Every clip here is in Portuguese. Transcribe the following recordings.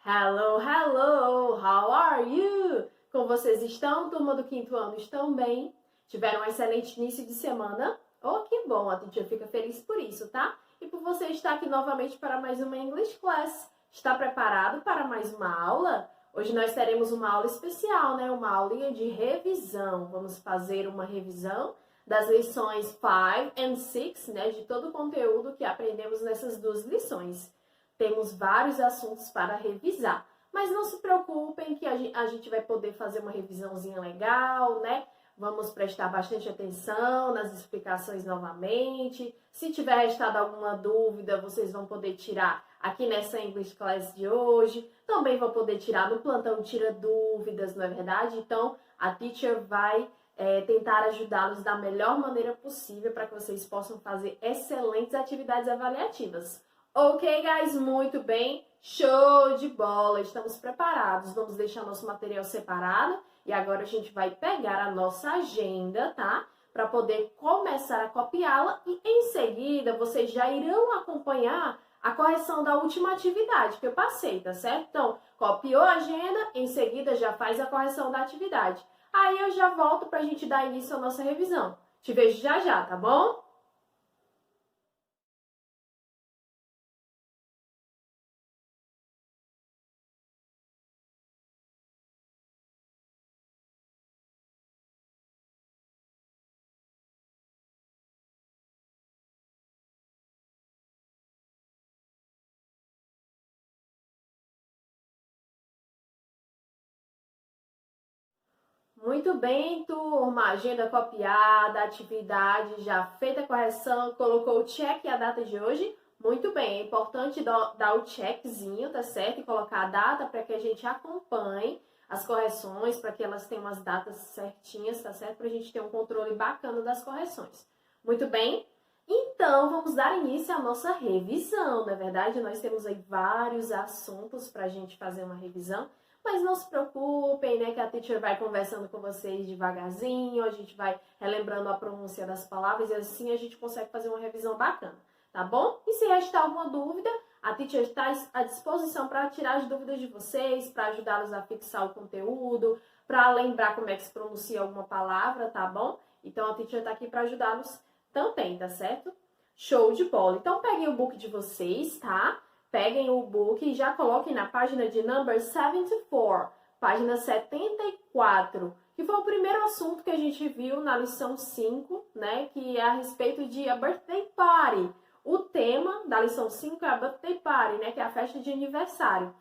Hello, hello! How are you? Como vocês estão? Turma do quinto ano, estão bem? Tiveram um excelente início de semana? Oh, que bom! A teacher fica feliz por isso, tá? E por você estar aqui novamente para mais uma English Class. Está preparado para mais uma aula? Hoje nós teremos uma aula especial, né? Uma aulinha de revisão. Vamos fazer uma revisão das lições 5 e 6, né? De todo o conteúdo que aprendemos nessas duas lições. Temos vários assuntos para revisar, mas não se preocupem que a gente vai poder fazer uma revisãozinha legal, né? Vamos prestar bastante atenção nas explicações novamente. Se tiver restado alguma dúvida, vocês vão poder tirar aqui nessa English Class de hoje. Também vão poder tirar no plantão Tira Dúvidas, não é verdade? Então, a teacher vai tentar ajudá-los da melhor maneira possível para que vocês possam fazer excelentes atividades avaliativas. Ok, guys? Muito bem. Show de bola. Estamos preparados. Vamos deixar nosso material separado. E agora a gente vai pegar a nossa agenda, tá? Para poder começar a copiá-la. E em seguida, vocês já irão acompanhar a correção da última atividade que eu passei, tá certo? Então, copiou a agenda, em seguida já faz a correção da atividade. Aí eu já volto para a gente dar início à nossa revisão. Te vejo já já, tá bom? Muito bem, turma. Agenda copiada, atividade já feita a correção, colocou o check e a data de hoje. Muito bem, é importante dar o checkzinho, tá certo? E colocar a data para que a gente acompanhe as correções, para que elas tenham as datas certinhas, tá certo? Para a gente ter um controle bacana das correções. Muito bem? Então, vamos dar início à nossa revisão, não é verdade? Nós temos aí vários assuntos para a gente fazer uma revisão. Mas não se preocupem, né, que a teacher vai conversando com vocês devagarzinho, a gente vai relembrando a pronúncia das palavras e assim a gente consegue fazer uma revisão bacana, tá bom? E se restar alguma dúvida, a teacher está à disposição para tirar as dúvidas de vocês, para ajudá-los a fixar o conteúdo, para lembrar como é que se pronuncia alguma palavra, tá bom? Então a teacher está aqui para ajudá-los também, tá certo? Show de bola! Então peguem o book de vocês, tá? Peguem o book e já coloquem na página de number 74, página 74, que foi o primeiro assunto que a gente viu na lição 5, né, que é a respeito de a birthday party. O tema da lição 5 é a birthday party, né, que é a festa de aniversário.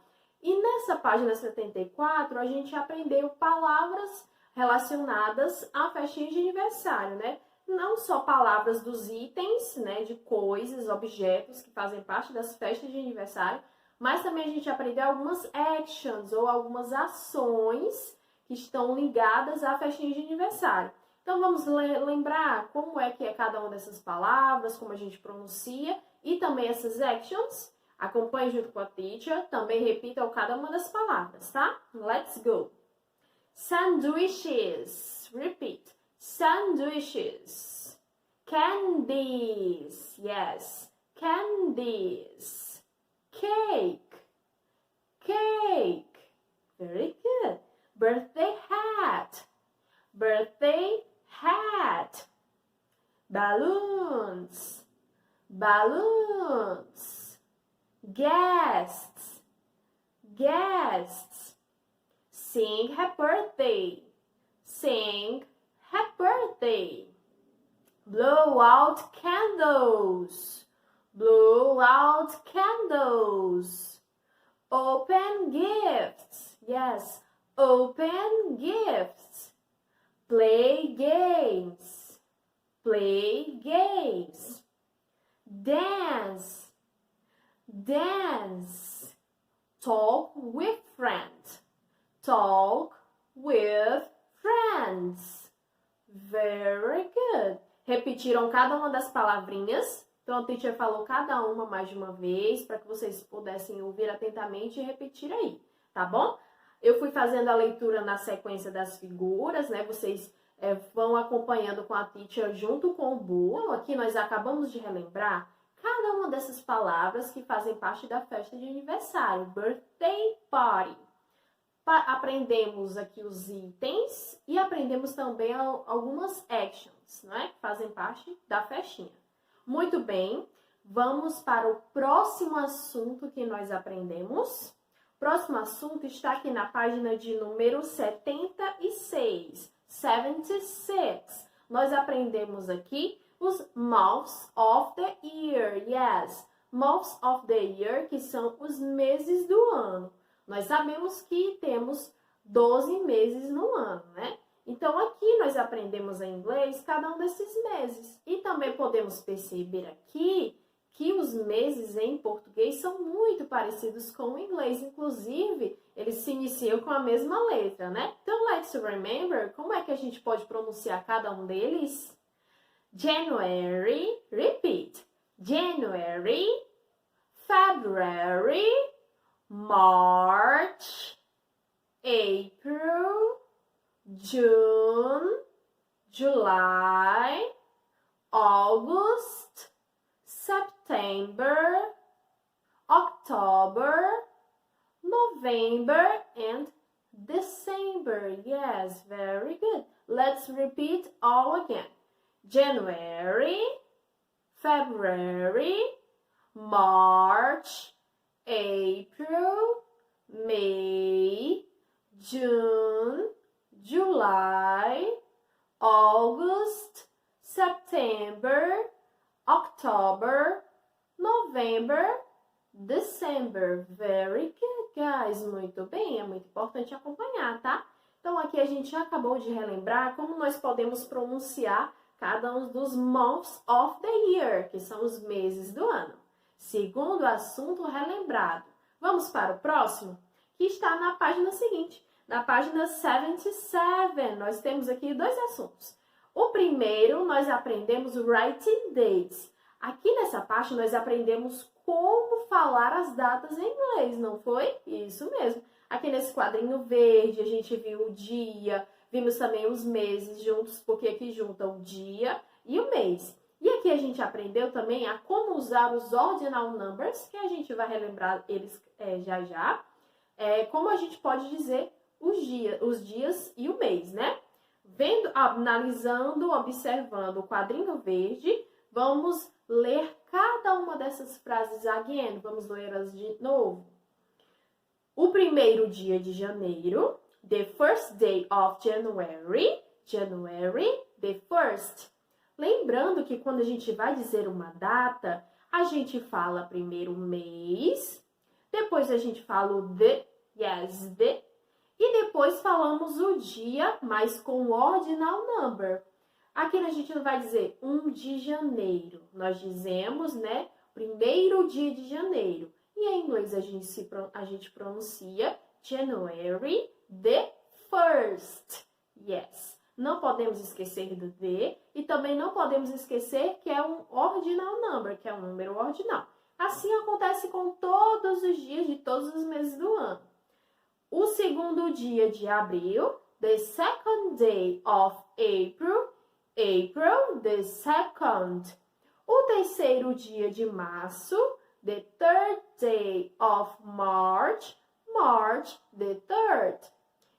E nessa página 74, a gente aprendeu palavras relacionadas à festinha de aniversário, né? Não só palavras dos itens, né, de coisas, objetos que fazem parte das festas de aniversário, mas também a gente aprendeu algumas actions ou algumas ações que estão ligadas à festinha de aniversário. Então vamos lembrar como é que é cada uma dessas palavras, como a gente pronuncia e também essas actions. Acompanhe junto com a teacher, também repitam cada uma das palavras, tá? Let's go! Sandwiches. Repeat. Sandwiches. Candies. Yes. Candies. Cake. Cake. Very good. Birthday hat. Birthday hat. Balloons. Balloons. Guests. Guests. Sing happy birthday. Sing happy birthday. Blow out candles. Blow out candles. Open gifts. Yes, open gifts. Play games. Play games. Dance. Dance. Talk with friends. Talk with friends. Very good. Repetiram cada uma das palavrinhas. Então, a teacher falou cada uma mais de uma vez, para que vocês pudessem ouvir atentamente e repetir aí, tá bom? Eu fui fazendo a leitura na sequência das figuras, né? Vocês vão acompanhando com a teacher junto com o book. Aqui nós acabamos de relembrar cada uma dessas palavras que fazem parte da festa de aniversário. Birthday party. Aprendemos aqui os itens e aprendemos também algumas actions, não é? Que fazem parte da festinha. Muito bem, vamos para o próximo assunto que nós aprendemos. O próximo assunto está aqui na página de número 76. 76. Nós aprendemos aqui os months of the year. Yes, months of the year, que são os meses do ano. Nós sabemos que temos 12 meses no ano, né? Então, aqui nós aprendemos em inglês cada um desses meses. E também podemos perceber aqui que os meses em português são muito parecidos com o inglês. Inclusive, eles se iniciam com a mesma letra, né? Então, let's remember, como é que a gente pode pronunciar cada um deles? January, repeat. January, February, March, April, June, July, August, September, October, November, and December. Yes, very good. Let's repeat all again. January, February, March, April, May, June, July, August, September, October, November, December. Very good, guys. Muito bem, é muito importante acompanhar, tá? Então, aqui a gente já acabou de relembrar como nós podemos pronunciar cada um dos months of the year, que são os meses do ano. Segundo assunto relembrado. Vamos para o próximo, que está na página seguinte. Na página 77, nós temos aqui dois assuntos. O primeiro, nós aprendemos writing dates. Aqui nessa parte, nós aprendemos como falar as datas em inglês, não foi? Isso mesmo. Aqui nesse quadrinho verde, a gente viu o dia, vimos também os meses juntos, porque aqui junta o dia e o mês. E aqui a gente aprendeu também a como usar os ordinal numbers, que a gente vai relembrar eles já já. Como a gente pode dizer os dias e o mês, né? Analisando, observando o quadrinho verde, vamos ler cada uma dessas frases again. Vamos ler-as de novo. O primeiro dia de janeiro. The first day of January. January, the first. Lembrando que quando a gente vai dizer uma data, a gente fala primeiro o mês, depois a gente fala o the, yes, the, e depois falamos o dia, mas com o ordinal number. Aqui a gente não vai dizer 1 de janeiro, nós dizemos, né, primeiro dia de janeiro. E em inglês a gente pronuncia January the first. Yes. Não podemos esquecer do the e também não podemos esquecer que é um ordinal number, que é um número ordinal. Assim acontece com todos os dias de todos os meses do ano. O segundo dia de abril, the second day of April, April, the second. O terceiro dia de março, the third day of March, March, the third.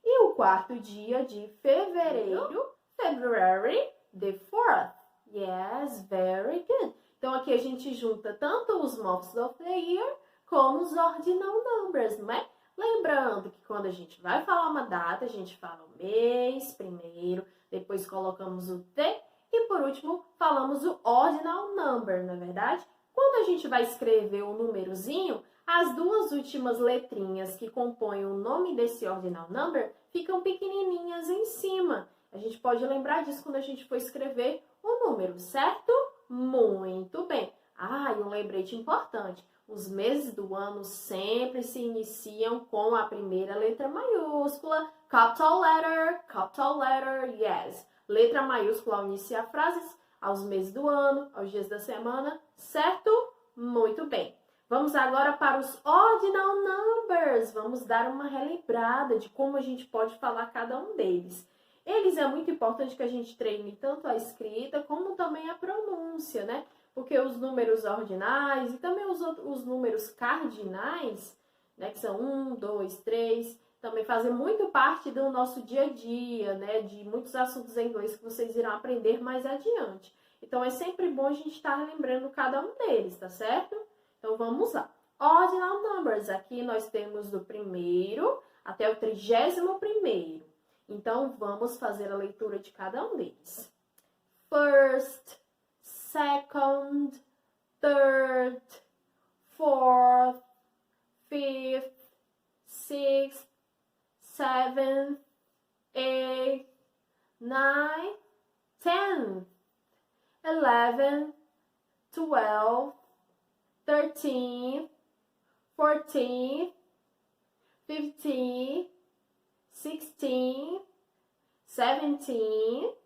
E o quarto dia de fevereiro, February, the fourth. Yes, very good. Então, aqui a gente junta tanto os months of the year como os ordinal numbers, não é? Lembrando que quando a gente vai falar uma data, a gente fala o mês primeiro, depois colocamos o the e, por último, falamos o ordinal number, não é verdade? Quando a gente vai escrever o númerozinho, as duas últimas letrinhas que compõem o nome desse ordinal number ficam pequenininhas em cima. A gente pode lembrar disso quando a gente for escrever o número, certo? Muito bem. E um lembrete importante. Os meses do ano sempre se iniciam com a primeira letra maiúscula. Capital letter, yes. Letra maiúscula ao iniciar frases, aos meses do ano, aos dias da semana, certo? Muito bem. Vamos agora para os ordinal numbers. Vamos dar uma relembrada de como a gente pode falar cada um deles. Eles é muito importante que a gente treine tanto a escrita como também a pronúncia, né? porque os números ordinais e também os números cardinais, né, que são 1, 2, 3, também fazem muito parte do nosso dia a dia, né, de muitos assuntos em inglês que vocês irão aprender mais adiante. Então, é sempre bom a gente estar lembrando cada um deles, tá certo? Então, vamos lá. Ordinal numbers, aqui nós temos do primeiro até o 31º. Então, vamos fazer a leitura de cada um deles. First, second, third, fourth, fifth, sixth, seventh, eighth, ninth, 10th, 11th, 12th, 13th, 14th, 15th, 16th, 17th,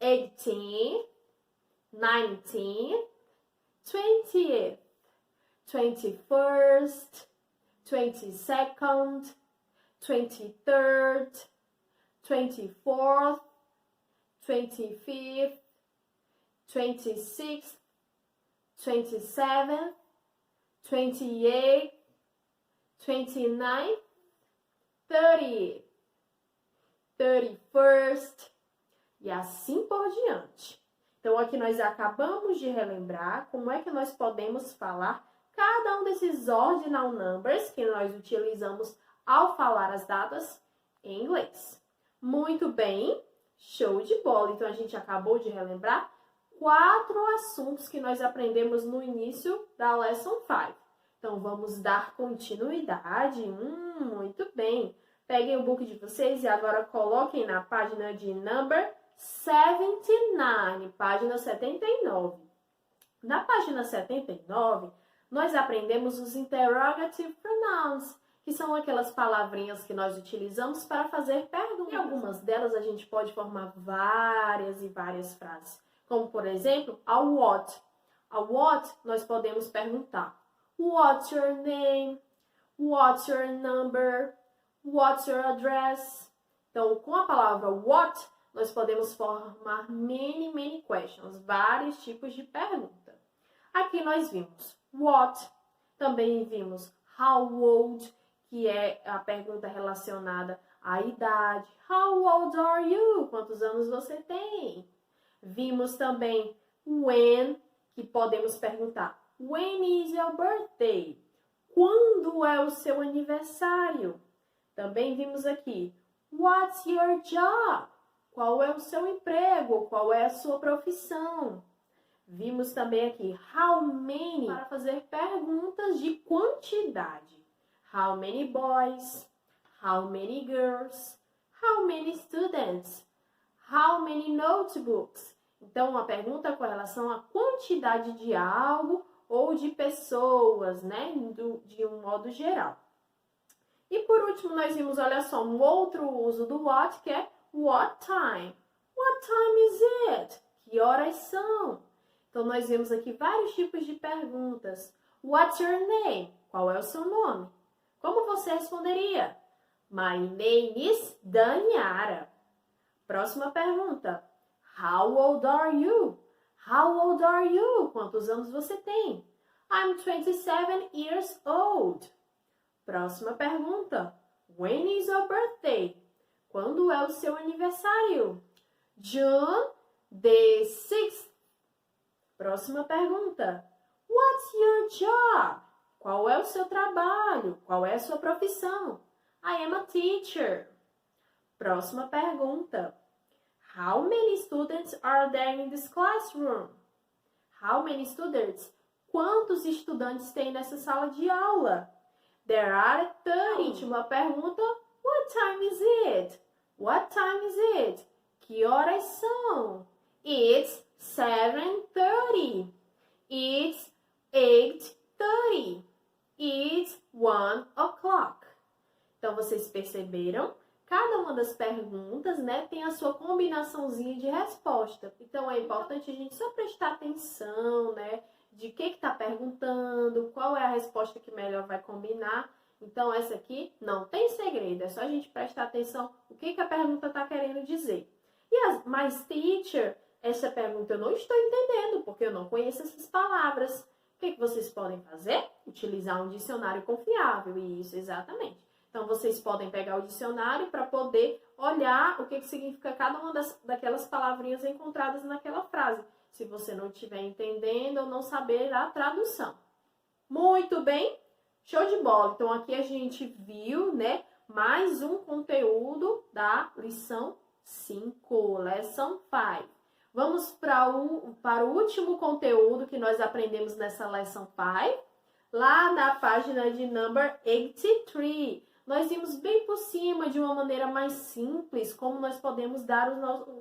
18th, 19th, 20th, 21st, 22nd, 23rd, 24th, 25th, 26th, 27th, 28th, 29th, 30th, 31st e assim por diante. Então, aqui nós acabamos de relembrar como é que nós podemos falar cada um desses ordinal numbers que nós utilizamos ao falar as datas em inglês. Muito bem, show de bola! Então, a gente acabou de relembrar 4 assuntos que nós aprendemos no início da Lesson 5. Então, vamos dar continuidade. Muito bem! Peguem o book de vocês e agora coloquem na página de number 79, página 79. Na página 79, nós aprendemos os interrogative pronouns, que são aquelas palavrinhas que nós utilizamos para fazer perguntas. E algumas delas a gente pode formar várias e várias frases. Como, por exemplo, a what. A what, nós podemos perguntar: What's your name? What's your number? What's your address? Então, com a palavra what, nós podemos formar many questions, vários tipos de pergunta. Aqui nós vimos what, também vimos how old, que é a pergunta relacionada à idade. How old are you? Quantos anos você tem? Vimos também when, que podemos perguntar when is your birthday? Quando é o seu aniversário? Também vimos aqui what's your job? Qual é o seu emprego? Qual é a sua profissão? Vimos também aqui how many, para fazer perguntas de quantidade. How many boys? How many girls? How many students? How many notebooks? Então, uma pergunta com relação à quantidade de algo ou de pessoas, né? De um modo geral. E por último, nós vimos, olha só, um outro uso do what, que é what time? What time is it? Que horas são? Então, nós vemos aqui vários tipos de perguntas. What's your name? Qual é o seu nome? Como você responderia? My name is Daniara. Próxima pergunta. How old are you? How old are you? Quantos anos você tem? I'm 27 years old. Próxima pergunta. When is your birthday? Quando é o seu aniversário? June the 6th. Próxima pergunta. What's your job? Qual é o seu trabalho? Qual é a sua profissão? I am a teacher. Próxima pergunta. How many students are there in this classroom? How many students? Quantos estudantes tem nessa sala de aula? There are 30. Última pergunta. What time is it? What time is it? Que horas são? It's 7:30. It's 8:30. It's 1 o'clock. Então, vocês perceberam? Cada uma das perguntas, né, tem a sua combinaçãozinha de resposta. Então, é importante a gente só prestar atenção, né, de que está perguntando, qual é a resposta que melhor vai combinar. Então, essa aqui não tem segredo, é só a gente prestar atenção o que a pergunta está querendo dizer. Mas, teacher, essa pergunta eu não estou entendendo, porque eu não conheço essas palavras. O que vocês podem fazer? Utilizar um dicionário confiável. Isso, exatamente. Então, vocês podem pegar o dicionário para poder olhar o que significa cada uma daquelas palavrinhas encontradas naquela frase, se você não estiver entendendo ou não saber a tradução. Muito bem, show de bola. Então, aqui a gente viu, né, mais um conteúdo da lição 5, Lesson 5. Vamos para o último conteúdo que nós aprendemos nessa Lesson 5, lá na página de number 83. Nós vimos bem por cima, de uma maneira mais simples, como nós podemos dar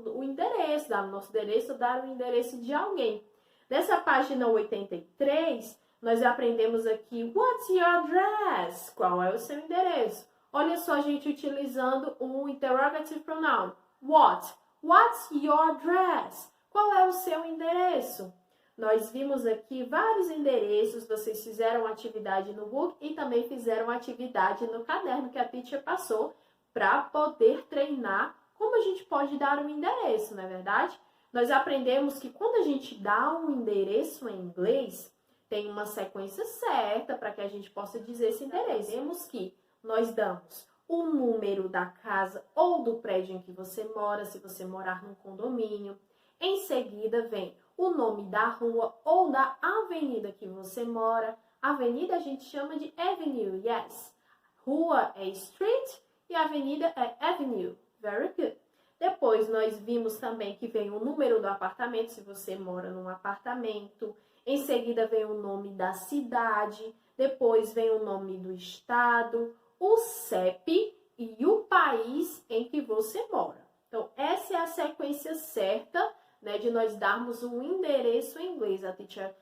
o endereço, dar o nosso endereço, dar o endereço de alguém. Nessa página 83, nós aprendemos aqui, what's your address? Qual é o seu endereço? Olha só a gente utilizando um interrogative pronoun. What? What's your address? Qual é o seu endereço? Nós vimos aqui vários endereços, vocês fizeram atividade no book e também fizeram atividade no caderno que a teacher passou para poder treinar como a gente pode dar um endereço, não é verdade? Nós aprendemos que quando a gente dá um endereço em inglês, tem uma sequência certa para que a gente possa dizer esse endereço. Temos que nós damos o número da casa ou do prédio em que você mora, se você morar num condomínio. Em seguida vem o nome da rua ou da avenida que você mora. Avenida a gente chama de avenue, yes. Rua é street e avenida é avenue. Very good. Depois nós vimos também que vem o número do apartamento, se você mora num apartamento. Em seguida vem o nome da cidade. Depois vem o nome do estado, o CEP e o país em que você mora. Então, essa é a sequência certa, né, de nós darmos um endereço em inglês. A teacher,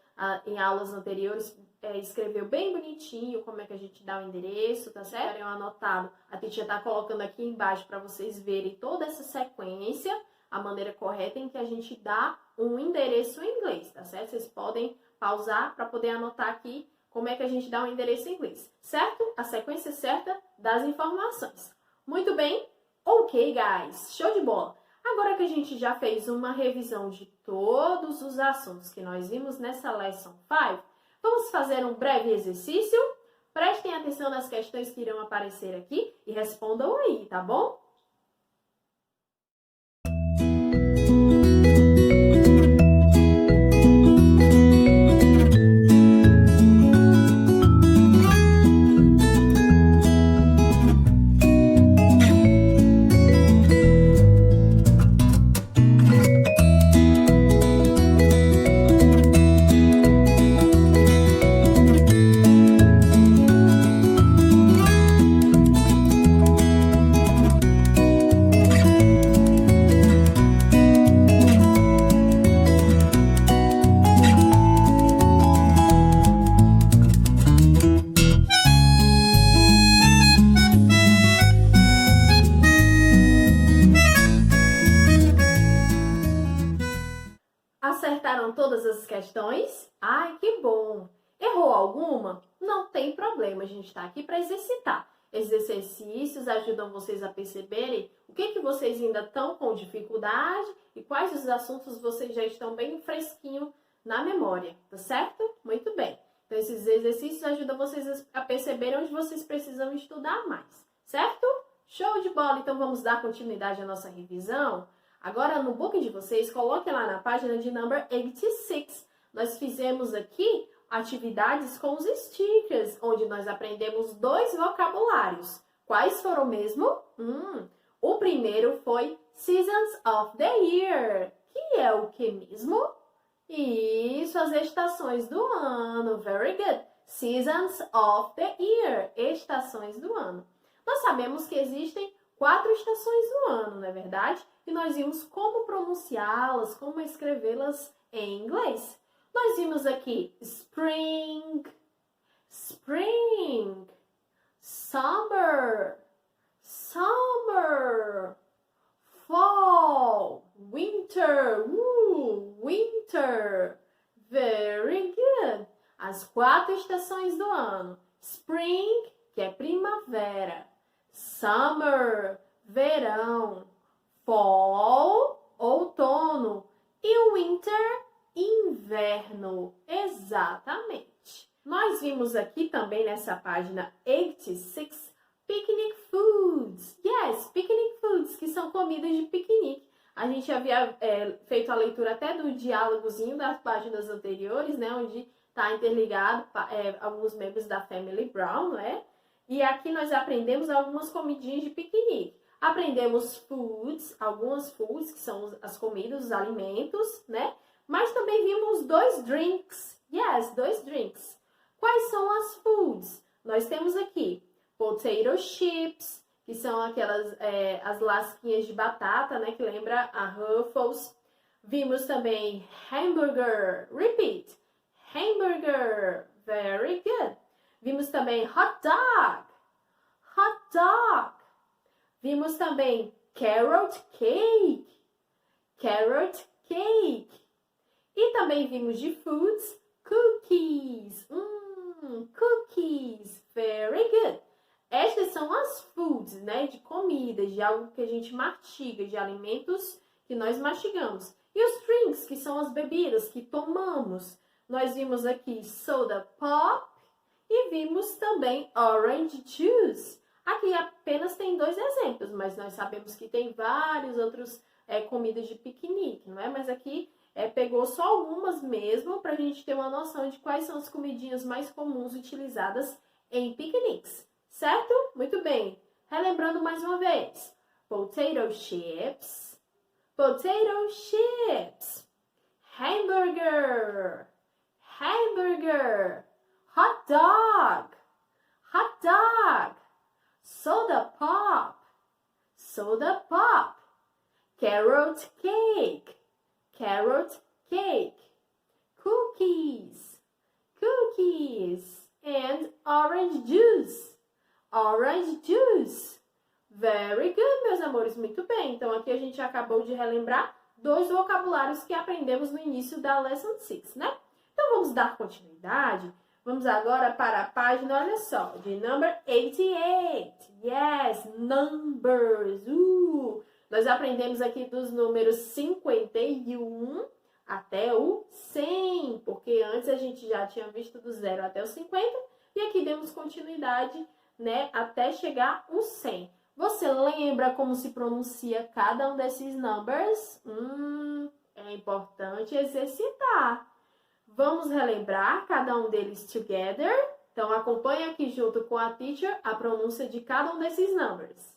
em aulas anteriores, escreveu bem bonitinho como é que a gente dá o endereço, tá certo? Eu anotado, a teacher tá colocando aqui embaixo para vocês verem toda essa sequência, a maneira correta em que a gente dá um endereço em inglês, tá certo? Vocês podem pausar para poder anotar aqui como é que a gente dá um endereço em inglês, certo? A sequência certa das informações. Muito bem? Ok, guys. Show de bola. Agora que a gente já fez uma revisão de todos os assuntos que nós vimos nessa Lesson 5, vamos fazer um breve exercício? Prestem atenção nas questões que irão aparecer aqui e respondam aí, tá bom? Acertaram todas as questões? Ai, que bom! Errou alguma? Não tem problema, a gente está aqui para exercitar. Esses exercícios ajudam vocês a perceberem o que vocês ainda estão com dificuldade e quais os assuntos vocês já estão bem fresquinho na memória, tá certo? Muito bem. Então, esses exercícios ajudam vocês a perceber onde vocês precisam estudar mais, certo? Show de bola! Então, vamos dar continuidade à nossa revisão? Agora, no book de vocês, coloquem lá na página de number 86. Nós fizemos aqui atividades com os stickers, onde nós aprendemos 2 vocabulários. Quais foram mesmo? O primeiro foi Seasons of the Year, que é o que mesmo? Isso, as estações do ano. Very good. Seasons of the Year, estações do ano. Nós sabemos que existem 4 estações do ano, não é verdade? E nós vimos como pronunciá-las, como escrevê-las em inglês. Nós vimos aqui spring, spring, summer, summer, fall, winter, winter. Very good. As 4 estações do ano. Spring, que é primavera. Summer, verão. Fall, outono. E o winter, inverno. Exatamente. Nós vimos aqui também nessa página 86, picnic foods. Yes, picnic foods, que são comidas de piquenique. A gente havia feito a leitura até do diálogozinho das páginas anteriores, né? Onde está interligado alguns membros da Family Brown, né? E aqui nós aprendemos algumas comidinhas de piquenique. Aprendemos foods, algumas foods, que são as comidas, os alimentos, né? Mas também vimos 2 drinks. Yes, 2 drinks. Quais são as foods? Nós temos aqui potato chips, que são aquelas as lasquinhas de batata, né? Que lembra a Ruffles. Vimos também hamburger. Repeat. Hamburger. Very good. Vimos também hot dog. Hot dog. Vimos também carrot cake. Carrot cake. E também vimos de foods cookies. Cookies. Very good. Estas são as foods, né? De comidas, de algo que a gente mastiga, de alimentos que nós mastigamos. E os drinks, que são as bebidas que tomamos. Nós vimos aqui soda pop e vimos também orange juice. Aqui apenas tem 2 exemplos, mas nós sabemos que tem vários outros comidas de piquenique, não é? Mas aqui pegou só algumas mesmo para a gente ter uma noção de quais são as comidinhas mais comuns utilizadas em piqueniques, certo? Muito bem. Relembrando mais uma vez. Potato chips. Potato chips. Hamburger. Hamburger. Hot dog. Hot dog. Soda pop. Soda pop. Carrot cake. Carrot cake. Cookies. Cookies. And orange juice. Orange juice. Very good, meus amores. Muito bem. Então, aqui a gente acabou de relembrar 2 vocabulários que aprendemos no início da Lesson 6, né? Então, vamos dar continuidade. Vamos agora para a página, olha só, de number 88. Yes, numbers. Nós aprendemos aqui dos números 51 até o 100, porque antes a gente já tinha visto do 0 até o 50, e aqui demos continuidade, né, até chegar o 100. Você lembra como se pronuncia cada um desses numbers? É importante exercitar. Vamos relembrar cada um deles together? Então, acompanhe aqui junto com a teacher a pronúncia de cada um desses numbers.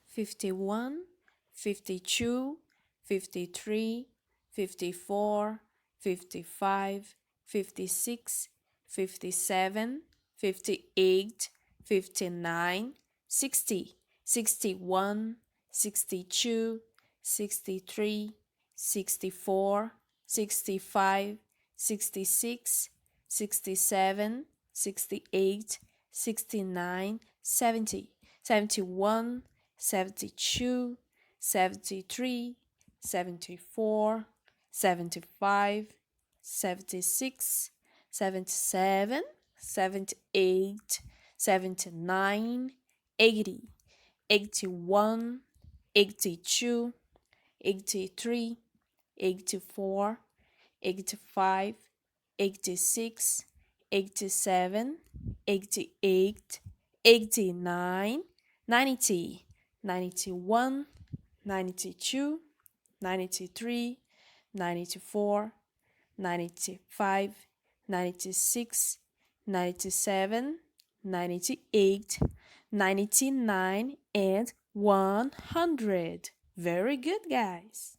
51, 52, 53, 54, 55, 56, 57, 58, 59, 60, 61, 62, 63, 64, 65, 66, 67, 68, 69, 70, 71, 72, 73, 74, 75, 76, 77, 78, 79, 80, 81, 82, 83, 84, 85, 86, 87, 88, 89, 90, 91, 92, 93, 94, 95, 96, 97, 98, 99, and 100. Very good, guys!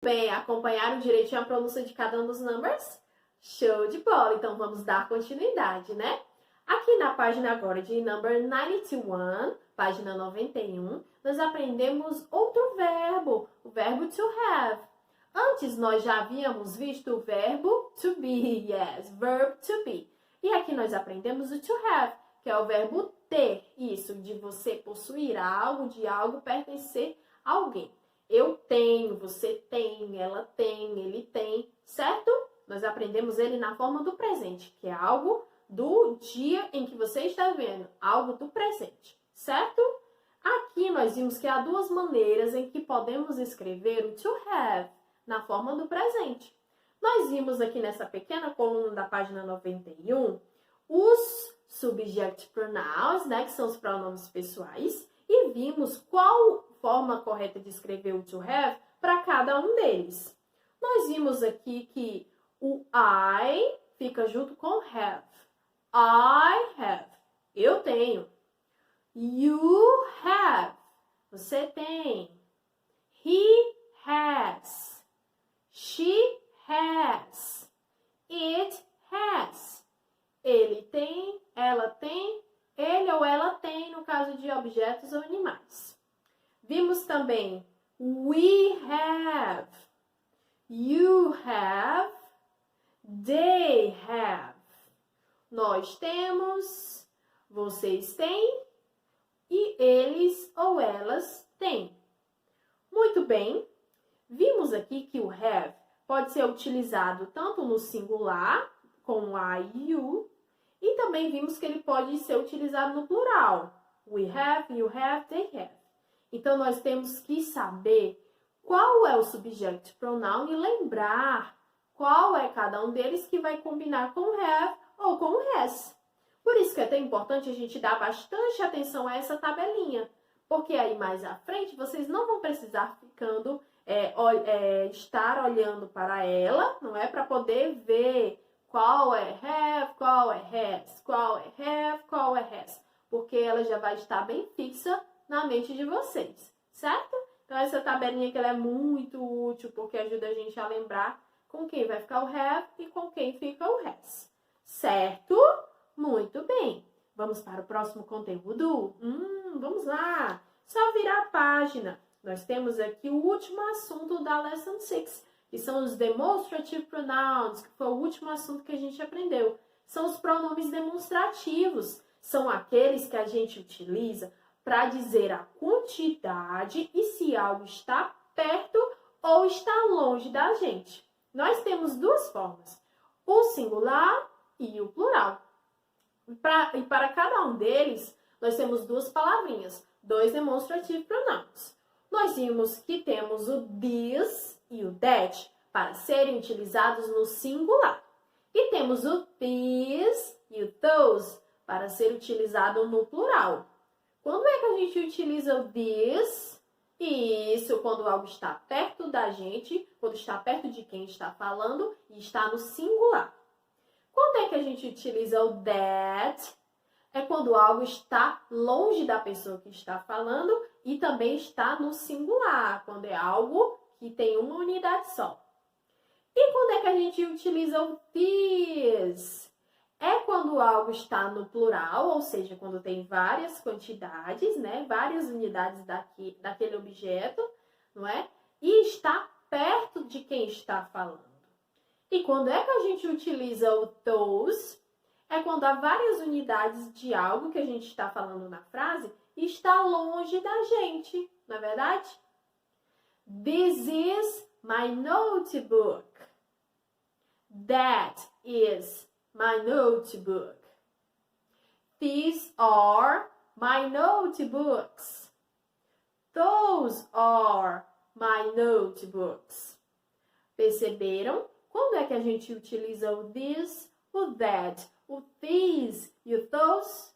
Bem, acompanharam direitinho a pronúncia de cada um dos numbers? Show de bola! Então, vamos dar continuidade, né? Aqui na página agora de number 91, página 91, nós aprendemos outro verbo, o verbo to have. Antes, nós já havíamos visto o verbo to be, yes, verb to be. E aqui nós aprendemos o to have, que é o verbo ter, isso, de você possuir algo, de algo pertencer a alguém. Eu tenho, você tem, ela tem, ele tem, certo? Nós aprendemos ele na forma do presente, que é algo do dia em que você está vivendo, algo do presente, certo? Aqui nós vimos que há duas maneiras em que podemos escrever o to have na forma do presente. Nós vimos aqui nessa pequena coluna da página 91 os subject pronouns, né, que são os pronomes pessoais, e vimos qual forma correta de escrever o to have para cada um deles. Nós vimos aqui que o I fica junto com have. I have. Eu tenho. You have. Você tem. He has. She has. It has. Ele tem, ela tem, ele ou ela tem, no caso de objetos ou animais. Vimos também we have, you have, they have. Nós temos, vocês têm e eles ou elas têm. Muito bem, vimos aqui que o have pode ser utilizado tanto no singular, com I e you, e também vimos que ele pode ser utilizado no plural. We have, you have, they have. Então, nós temos que saber qual é o subject pronoun e lembrar qual é cada um deles que vai combinar com have ou com has. Por isso que é tão importante a gente dar bastante atenção a essa tabelinha, porque aí mais à frente vocês não vão precisar estar olhando para ela, não é? Para poder ver qual é have, qual é has, qual é have, qual é has, porque ela já vai estar bem fixa na mente de vocês, certo? Então essa tabelinha que ela é muito útil, porque ajuda a gente a lembrar com quem vai ficar o have e com quem fica o has, certo? Muito bem. Vamos para o próximo conteúdo? Vamos lá. Só virar a página. Nós temos aqui o último assunto da Lesson 6, que são os demonstrative pronouns, que foi o último assunto que a gente aprendeu. São os pronomes demonstrativos. São aqueles que a gente utiliza para dizer a quantidade e se algo está perto ou está longe da gente. Nós temos duas formas, o singular e o plural. E para cada um deles, nós temos duas palavrinhas, dois demonstrative pronouns. Nós vimos que temos o this e o that para serem utilizados no singular. E temos o these e o those para ser utilizado no plural. Quando é que a gente utiliza o this? Isso, quando algo está perto da gente, quando está perto de quem está falando e está no singular. Quando é que a gente utiliza o that? É quando algo está longe da pessoa que está falando e também está no singular, quando é algo que tem uma unidade só. E quando é que a gente utiliza o this? É quando algo está no plural, ou seja, quando tem várias quantidades, né? Várias unidades daquele objeto, não é? E está perto de quem está falando. E quando é que a gente utiliza o those? É quando há várias unidades de algo que a gente está falando na frase e está longe da gente, não é verdade? This is my notebook. That is my notebook. These are my notebooks. Those are my notebooks. Perceberam? Quando é que a gente utiliza o this, o that, o these e o those?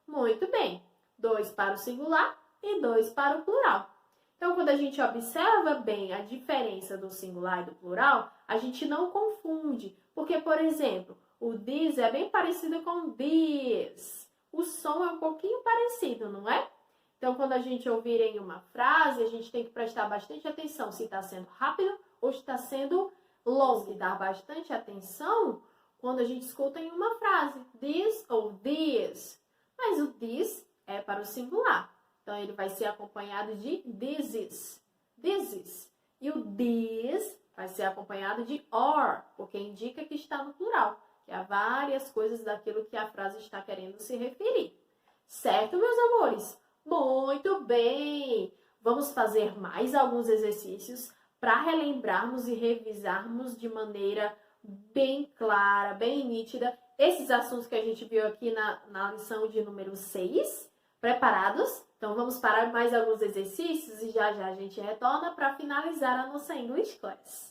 Muito bem. 2 para o singular e 2 para o plural. Então, quando a gente observa bem a diferença do singular e do plural, a gente não confunde. Porque, por exemplo, o this é bem parecido com this. O som é um pouquinho parecido, não é? Então, quando a gente ouvir em uma frase, a gente tem que prestar bastante atenção se está sendo rápido ou está sendo longo. E dar bastante atenção quando a gente escuta em uma frase, this ou this. Mas o this é para o singular. Então, ele vai ser acompanhado de this is. This is. E o this vai ser acompanhado de or, porque indica que está no plural. Que há várias coisas daquilo que a frase está querendo se referir. Certo, meus amores? Muito bem! Vamos fazer mais alguns exercícios para relembrarmos e revisarmos de maneira bem clara, bem nítida, esses assuntos que a gente viu aqui na lição de número 6. Preparados? Então vamos para mais alguns exercícios e já já a gente retorna para finalizar a nossa English Class.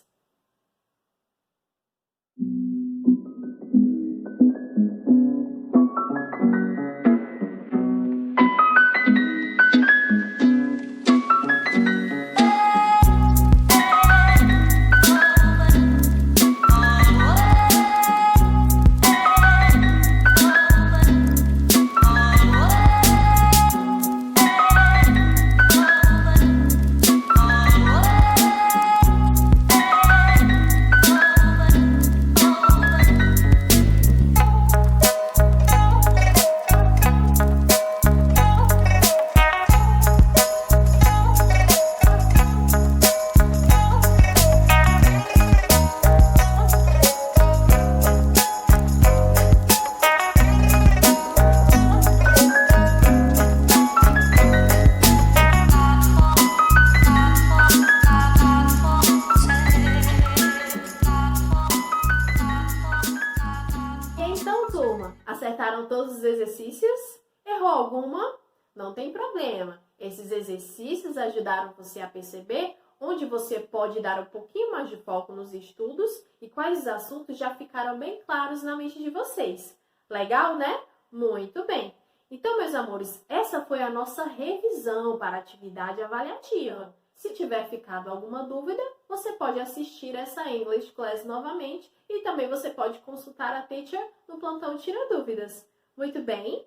Acertaram todos os exercícios? Errou alguma? Não tem problema. Esses exercícios ajudaram você a perceber onde você pode dar um pouquinho mais de foco nos estudos e quais assuntos já ficaram bem claros na mente de vocês. Legal, né? Muito bem. Então, meus amores, essa foi a nossa revisão para a atividade avaliativa. Se tiver ficado alguma dúvida, você pode assistir essa English Class novamente e também você pode consultar a teacher no plantão Tira Dúvidas. Muito bem?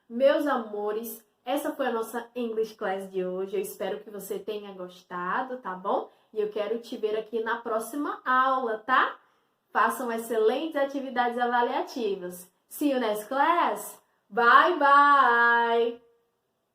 Meus amores, essa foi a nossa English Class de hoje. Eu espero que você tenha gostado, tá bom? E eu quero te ver aqui na próxima aula, tá? Façam excelentes atividades avaliativas. See you next class! Bye, bye!